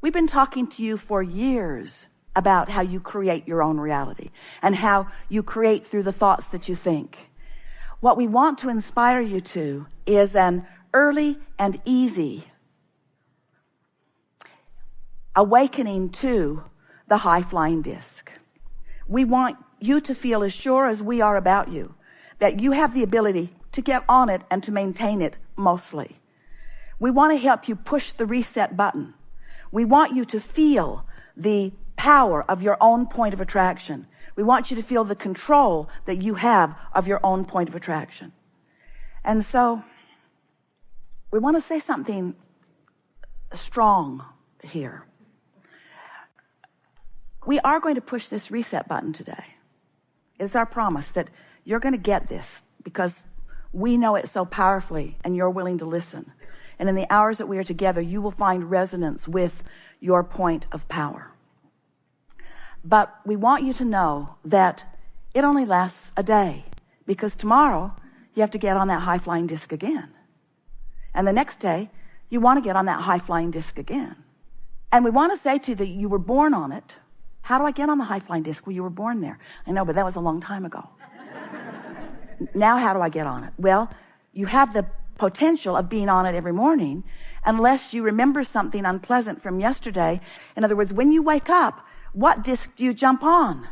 We've been talking to you for years about how you create your own reality and how you create through the thoughts that you think. What we want to inspire you to is an early and easy awakening to the high-flying disc. We want you to feel as sure as we are about you that you have the ability to get on it and to maintain it mostly. We want to help you push the reset button. We want you to feel the power of your own point of attraction. We want you to feel the control that you have of your own point of attraction. And so we want to say something strong here. We are going to push this reset button today. It's our promise that you're going to get this because we know it so powerfully and you're willing to listen. And in the hours that we are together, you will find resonance with your point of power. But we want you to know that it only lasts a day, because tomorrow you have to get on that high-flying disc again. And the next day, you want to get on that high-flying disc again. And we want to say to you that you were born on it. How do I get on the high-flying disc? Well, you were born there. I know, but that was a long time ago. Now how do I get on it? Well, you have the potential of being on it every morning unless you remember something unpleasant from yesterday. In other words, when you wake up, what disc do you jump on?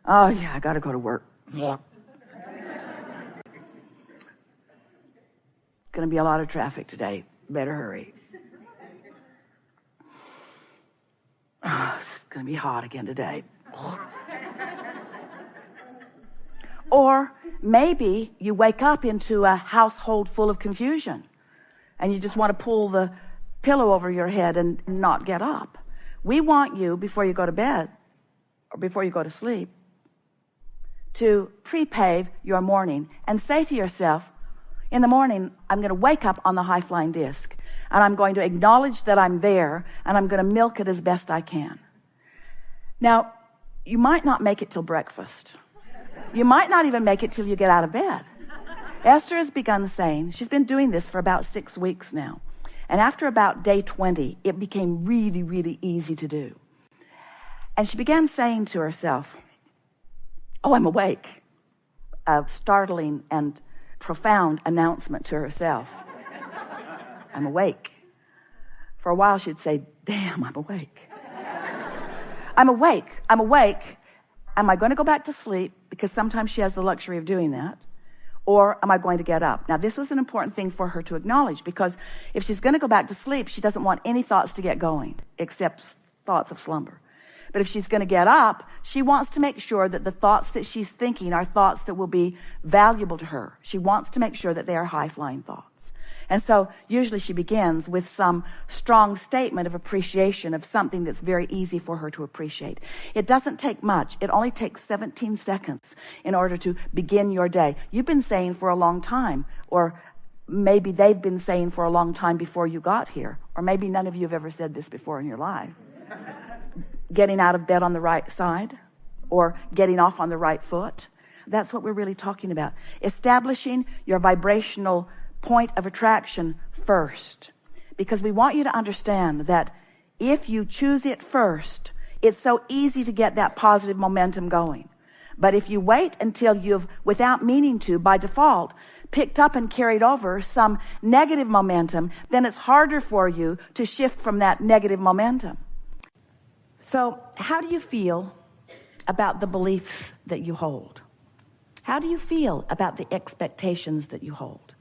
Oh, yeah, I got to go to work. Yeah. Going to be a lot of traffic today. Better hurry. Oh, it's going to be hot again today. Or maybe you wake up into a household full of confusion and you just want to pull the pillow over your head and not get up. We want you, before you go to bed or before you go to sleep, to prepave your morning and say to yourself, in the morning, I'm going to wake up on the high-flying disc and I'm going to acknowledge that I'm there and I'm going to milk it as best I can. Now, you might not make it till breakfast. You might not even make it till you get out of bed. Esther has begun saying, she's been doing this for about 6 weeks now. And after about day 20, it became really, really easy to do. And she began saying to herself, oh, I'm awake. A startling and profound announcement to herself. I'm awake. For a while she'd say, damn, I'm awake. I'm awake. I'm awake. Am I going to go back to sleep? Because sometimes she has the luxury of doing that. Or am I going to get up? Now, this was an important thing for her to acknowledge, because if she's going to go back to sleep, she doesn't want any thoughts to get going, except thoughts of slumber. But if she's going to get up, she wants to make sure that the thoughts that she's thinking are thoughts that will be valuable to her. She wants to make sure that they are high-flying thoughts. And so usually she begins with some strong statement of appreciation of something that's very easy for her to appreciate. It doesn't take much. It only takes 17 seconds in order to begin your day. You've been saying for a long time, or maybe they've been saying for a long time before you got here, or maybe none of you have ever said this before in your life. Getting out of bed on the right side, or getting off on the right foot. That's what we're really talking about. Establishing your vibrational point of attraction first, because we want you to understand that if you choose it first, it's so easy to get that positive momentum going. But if you wait until you've, without meaning to, by default, picked up and carried over some negative momentum, then it's harder for you to shift from that negative momentum. So how do you feel about the beliefs that you hold? How do you feel about the expectations that you hold?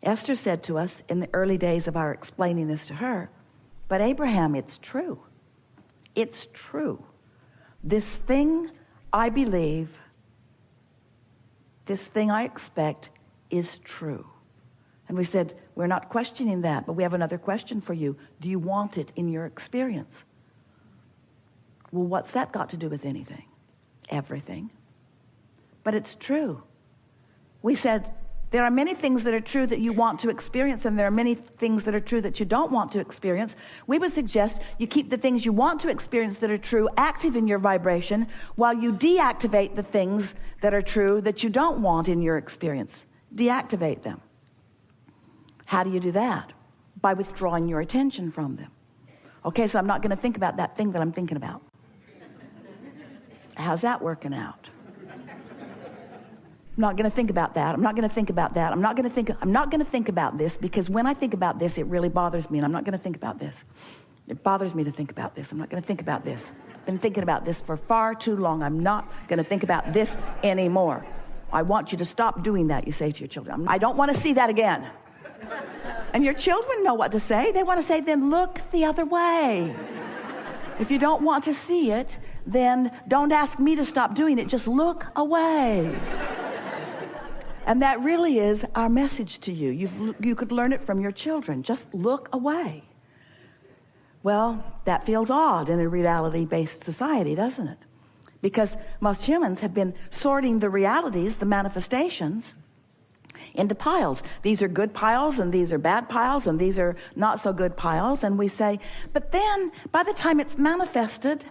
Esther said to us in the early days of our explaining this to her, but Abraham, it's true. It's true. This thing I believe, this thing I expect is true. And we said, we're not questioning that, but we have another question for you. Do you want it in your experience? Well, what's that got to do with anything? Everything. But it's true. We said, there are many things that are true that you want to experience, and there are many things that are true that you don't want to experience. We would suggest you keep the things you want to experience that are true active in your vibration, while you deactivate the things that are true that you don't want in your experience. Deactivate them. How do you do that? By withdrawing your attention from them. Okay, so I'm not going to think about that thing that I'm thinking about. How's that working out? I'm not going to think about that. I'm not going to think about that. I'm not going to think about this, because when I think about this, it really bothers me, and I'm not going to think about this. It bothers me to think about this. I'm not going to think about this. I've been thinking about this for far too long. I'm not going to think about this anymore. I want you to stop doing that, you say to your children. I don't want to see that again. And your children know what to say. They want to say, then look the other way. If you don't want to see it, then don't ask me to stop doing it. Just look away. And that really is our message to you. You could learn it from your children. Just look away. Well, that feels odd in a reality-based society, doesn't it? Because most humans have been sorting the realities, the manifestations, into piles. These are good piles, and these are bad piles, and these are not so good piles. And we say, but then by the time it's manifested,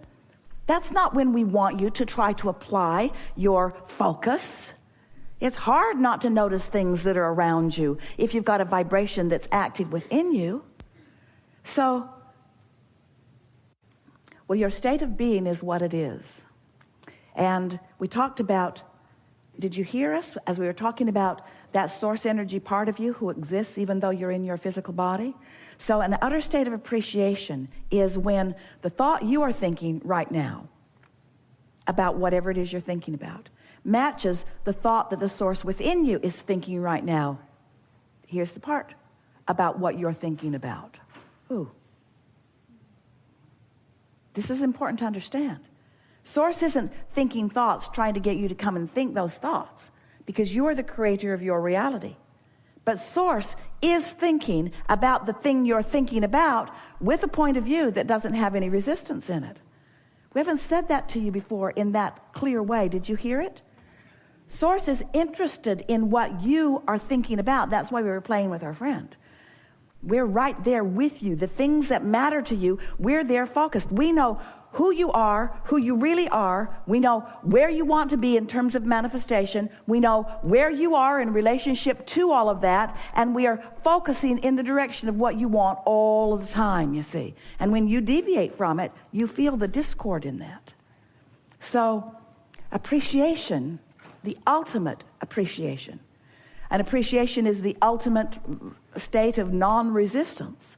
that's not when we want you to try to apply your focus. It's hard not to notice things that are around you if you've got a vibration that's active within you. So, well, your state of being is what it is. And we talked about, did you hear us as we were talking about that source energy part of you who exists even though you're in your physical body? So an utter state of appreciation is when the thought you are thinking right now about whatever it is you're thinking about matches the thought that the source within you is thinking right now. Here's the part about what you're thinking about. Ooh. This is important to understand. Source isn't thinking thoughts trying to get you to come and think those thoughts, because you're the creator of your reality. But source is thinking about the thing you're thinking about with a point of view that doesn't have any resistance in it. We haven't said that to you before in that clear way. Did you hear it? Source is interested in what you are thinking about. That's why we were playing with our friend. We're right there with you. The things that matter to you, we're there focused. We know who you are, who you really are. We know where you want to be in terms of manifestation. We know where you are in relationship to all of that. And we are focusing in the direction of what you want all of the time, you see. And when you deviate from it, you feel the discord in that. So appreciation, the ultimate appreciation. And appreciation is the ultimate state of non-resistance.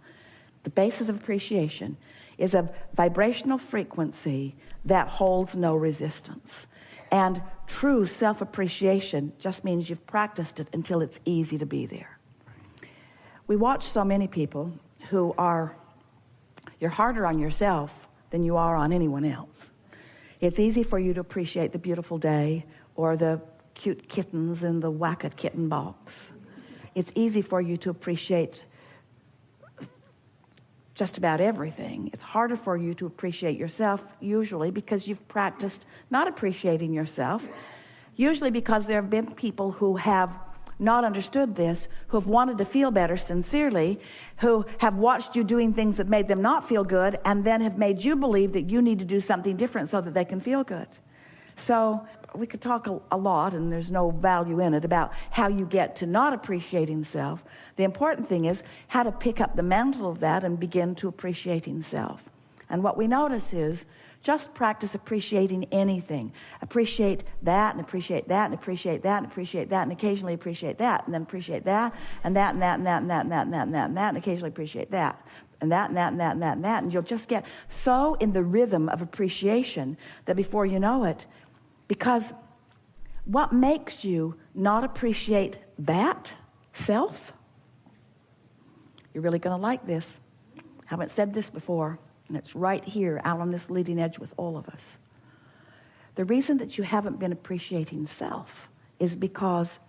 The basis of appreciation is a vibrational frequency that holds no resistance. And true self-appreciation just means you've practiced it until it's easy to be there. We watch so many people who you're harder on yourself than you are on anyone else. It's easy for you to appreciate the beautiful day or the cute kittens in the Whack-A kitten box. It's easy for you to appreciate just about everything. It's harder for you to appreciate yourself, usually because you've practiced not appreciating yourself, usually because there have been people who have not understood this, who have wanted to feel better sincerely, who have watched you doing things that made them not feel good, and then have made you believe that you need to do something different so that they can feel good. So we could talk a lot, and there's no value in it, about how you get to not appreciating self. The important thing is how to pick up the mantle of that and begin to appreciating self. And what we notice is just practice appreciating anything. Appreciate that, and appreciate that, and appreciate that, and appreciate that, and occasionally appreciate that, and then appreciate that, and that, and that, and that, and that, and that, and that, and that, and that, and occasionally appreciate that, and that, and that, and that, and that, and that. And you'll just get so in the rhythm of appreciation that before you know it, because what makes you not appreciate that self? You're really going to like this. I haven't said this before, and it's right here out on this leading edge with all of us. The reason that you haven't been appreciating self is because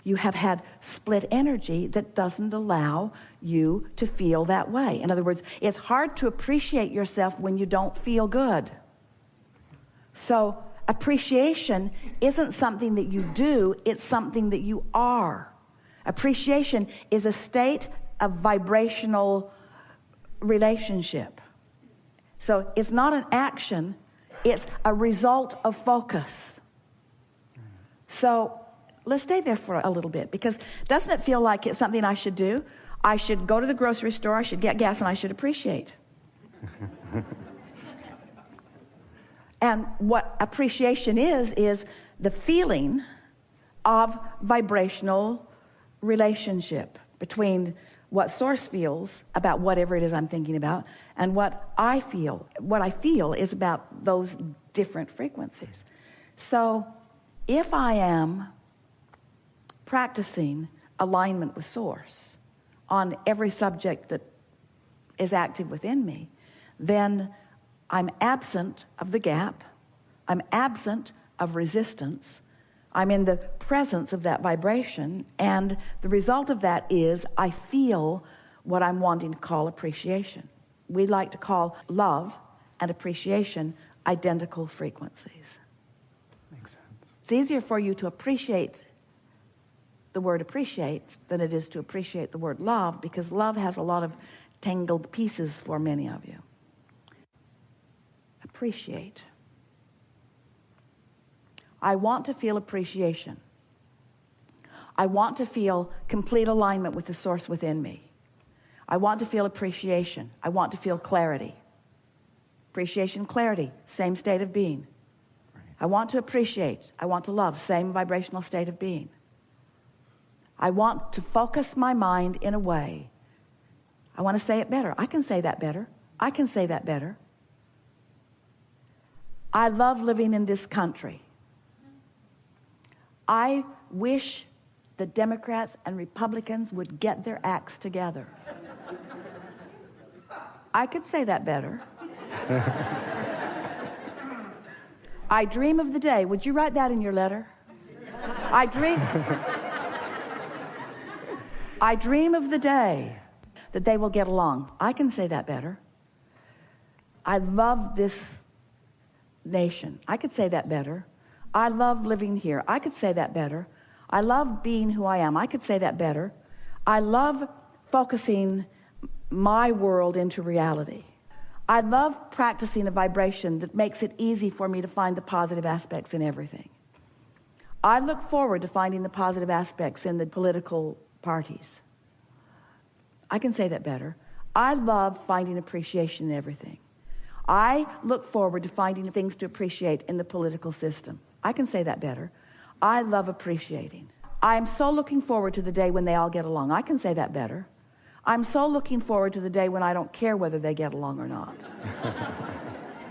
you have had split energy that doesn't allow you to feel that way. In other words, it's hard to appreciate yourself when you don't feel good. So appreciation isn't something that you do, it's something that you are. Appreciation is a state of vibrational relationship. So it's not an action, it's a result of focus. So let's stay there for a little bit, because doesn't it feel like it's something I should do? I should go to the grocery store, I should get gas, and I should appreciate. And what appreciation is the feeling of vibrational relationship between what source feels about whatever it is I'm thinking about and what I feel. What I feel is about those different frequencies. So if I am practicing alignment with source on every subject that is active within me, then I'm absent of the gap. I'm absent of resistance. I'm in the presence of that vibration, and the result of that is I feel what I'm wanting to call appreciation. We like to call love and appreciation identical frequencies. Makes sense. It's easier for you to appreciate the word appreciate than it is to appreciate the word love, because love has a lot of tangled pieces for many of you. Appreciate. I want to feel appreciation. I want to feel complete alignment with the source within me. I want to feel appreciation. I want to feel clarity. Appreciation, clarity, same state of being. Right. I want to appreciate. I want to love, same vibrational state of being. I want to focus my mind in a way. I want to say it better. I can say that better. I can say that better. I love living in this country. I wish the Democrats and Republicans would get their acts together. I could say that better. I dream of the day. Would you write that in your letter? I dream of the day that they will get along. I can say that better. I love this nation. I could say that better. I love living here. I could say that better. I love being who I am. I could say that better. I love focusing my world into reality. I love practicing a vibration that makes it easy for me to find the positive aspects in everything. I look forward to finding the positive aspects in the political parties. I can say that better. I love finding appreciation in everything. I look forward to finding things to appreciate in the political system. I can say that better. I love appreciating. I'm so looking forward to the day when they all get along. I can say that better. I'm so looking forward to the day when I don't care whether they get along or not.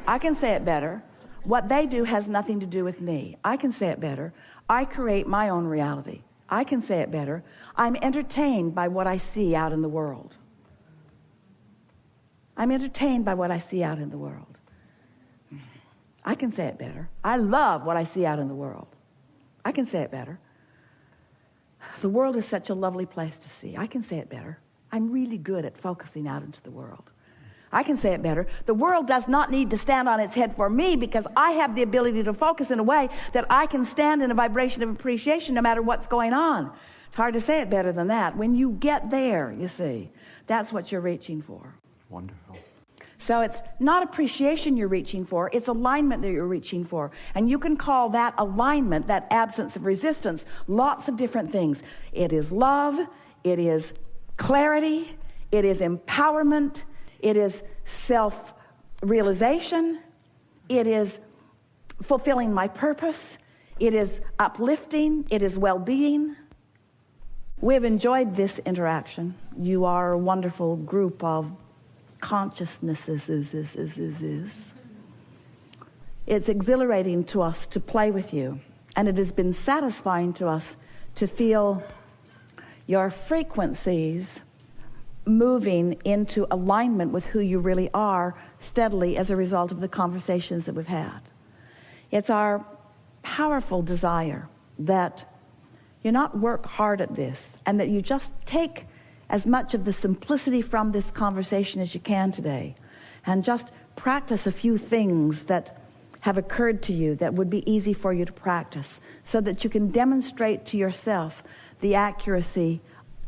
I can say it better. What they do has nothing to do with me. I can say it better. I create my own reality. I can say it better. I'm entertained by what I see out in the world. I'm entertained by what I see out in the world. I can say it better. I love what I see out in the world. I can say it better. The world is such a lovely place to see. I can say it better. I'm really good at focusing out into the world. I can say it better. The world does not need to stand on its head for me, because I have the ability to focus in a way that I can stand in a vibration of appreciation no matter what's going on. It's hard to say it better than that. When you get there, you see, that's what you're reaching for. Wonderful. So it's not appreciation you're reaching for, it's alignment that you're reaching for. And you can call that alignment, that absence of resistance, lots of different things. It is love, it is clarity, it is empowerment, it is self-realization, it is fulfilling my purpose, it is uplifting, it is well-being. We have enjoyed this interaction. You are a wonderful group of consciousnesses. It's exhilarating to us to play with you, and it has been satisfying to us to feel your frequencies moving into alignment with who you really are steadily as a result of the conversations that we've had. It's our powerful desire that you not work hard at this, and that you just take as much of the simplicity from this conversation as you can today, and just practice a few things that have occurred to you that would be easy for you to practice, so that you can demonstrate to yourself the accuracy,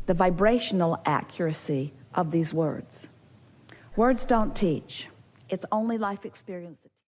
the vibrational accuracy of these words. Words don't teach. It's only life experience that